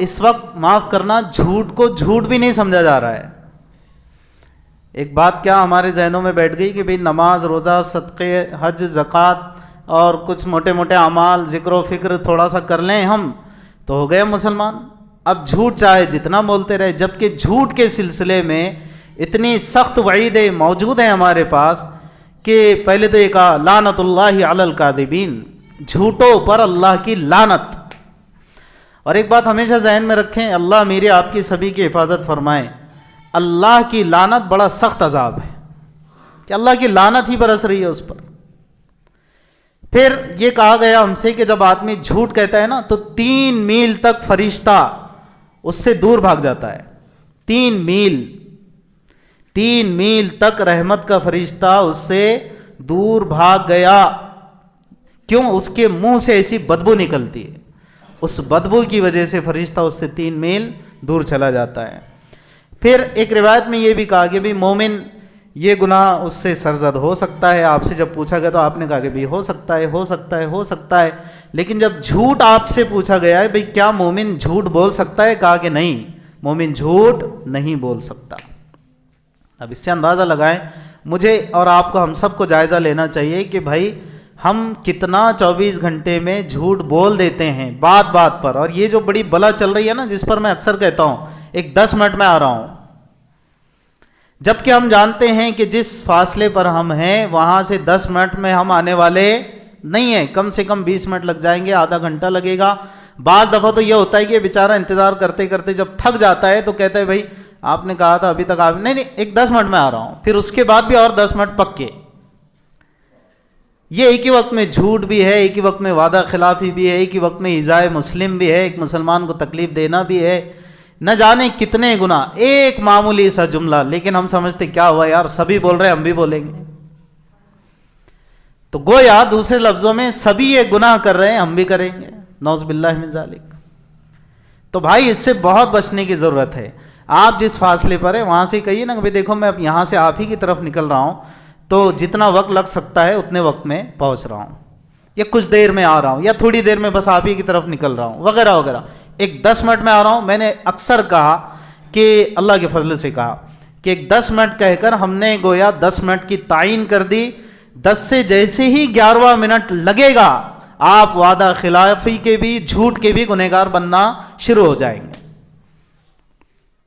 اس وقت معاف کرنا جھوٹ کو جھوٹ بھی نہیں سمجھا جا رہا ہے. ایک بات کیا ہمارے ذہنوں میں بیٹھ گئی کہ بھئی نماز روزہ صدقے حج زکوٰۃ اور کچھ موٹے موٹے اعمال ذکر و فکر تھوڑا سا کر لیں ہم تو ہو گئے مسلمان. اب جھوٹ چاہے جتنا بولتے رہے، جبکہ جھوٹ کے سلسلے میں اتنی سخت وعیدیں موجود ہیں ہمارے پاس کہ پہلے تو یہ کہا لعنت اللہ علی الکاذبین، جھوٹوں پر اللہ کی لعنت. اور ایک بات ہمیشہ ذہن میں رکھیں، اللہ میرے آپ کی سبھی کی حفاظت فرمائے، اللہ کی لعنت بڑا سخت عذاب ہے کہ اللہ کی لعنت ہی برس رہی ہے اس پر. پھر یہ کہا گیا ہم سے کہ جب آدمی جھوٹ کہتا ہے نا تو 3 میل تک فرشتہ اس سے دور بھاگ جاتا ہے. 3 میل تک رحمت کا فرشتہ اس سے دور بھاگ گیا. کیوں؟ اس کے منہ سے ایسی بدبو نکلتی ہے، اس بدبو کی وجہ سے فرشتہ اس سے 3 میل دور چلا جاتا ہے. پھر ایک روایت میں یہ بھی کہا کہ بھی مومن یہ گناہ اس سے سرزد ہو سکتا ہے. آپ سے جب پوچھا گیا تو آپ نے کہا کہ بھی ہو سکتا ہے ہو سکتا ہے ہو سکتا ہے، لیکن جب جھوٹ آپ سے پوچھا گیا ہے بھئی کیا مومن جھوٹ بول سکتا ہے، کہا کہ نہیں، مومن جھوٹ نہیں بول سکتا. اب اس سے اندازہ لگائیں، مجھے اور آپ کو ہم سب کو جائزہ لینا چاہیے کہ بھائی ہم کتنا 24 گھنٹے میں جھوٹ بول دیتے ہیں بات بات پر. اور یہ جو بڑی بلا چل رہی ہے نا، جس پر میں اکثر کہتا ہوں ایک 10 منٹ میں آ رہا ہوں، جبکہ ہم جانتے ہیں کہ جس فاصلے پر ہم ہیں وہاں سے 10 منٹ میں ہم آنے والے نہیں ہیں، کم سے کم 20 منٹ لگ جائیں گے، آدھا گھنٹہ لگے گا. بعض دفعہ تو یہ ہوتا ہے کہ بیچارہ انتظار کرتے کرتے جب تھک جاتا ہے تو کہتا ہے بھائی آپ نے کہا تھا ابھی تک آپ نہیں ایک 10 منٹ میں آ رہا ہوں، پھر اس کے بعد بھی اور 10 منٹ پکے. یہ ایک ہی وقت میں جھوٹ بھی ہے، ایک ہی وقت میں وعدہ خلافی بھی ہے، ایک ہی وقت میں ایذاء مسلم بھی ہے، ایک مسلمان کو تکلیف دینا بھی ہے، نہ جانے کتنے گناہ. ایک معمولی سا جملہ، لیکن ہم سمجھتے کیا ہوا یار، سبھی بول رہے ہیں ہم بھی بولیں گے. تو گویا دوسرے لفظوں میں سبھی یہ گناہ کر رہے ہیں ہم بھی کریں گے، نعوذ باللہ من ذالک. تو بھائی اس سے بہت بچنے کی ضرورت ہے. آپ جس فاصلے پر ہیں وہاں سے کہیے نا کہ دیکھو میں اب یہاں سے آپ ہی کی طرف نکل رہا ہوں تو جتنا وقت لگ سکتا ہے اتنے وقت میں پہنچ رہا ہوں، یا کچھ دیر میں آ رہا ہوں، یا تھوڑی دیر میں بس آپ ہی کی طرف نکل رہا ہوں، وغیرہ وغیرہ. ایک 10 منٹ میں آ رہا ہوں. میں نے اکثر کہا کہ اللہ کے فضل سے کہا کہ ایک 10 منٹ کہہ کر ہم نے گویا 10 منٹ کی تعین کر دی. 10 سے جیسے ہی 11واں منٹ لگے گا آپ وعدہ خلافی کے بھی جھوٹ کے بھی گنہگار بننا شروع ہو جائیں گے.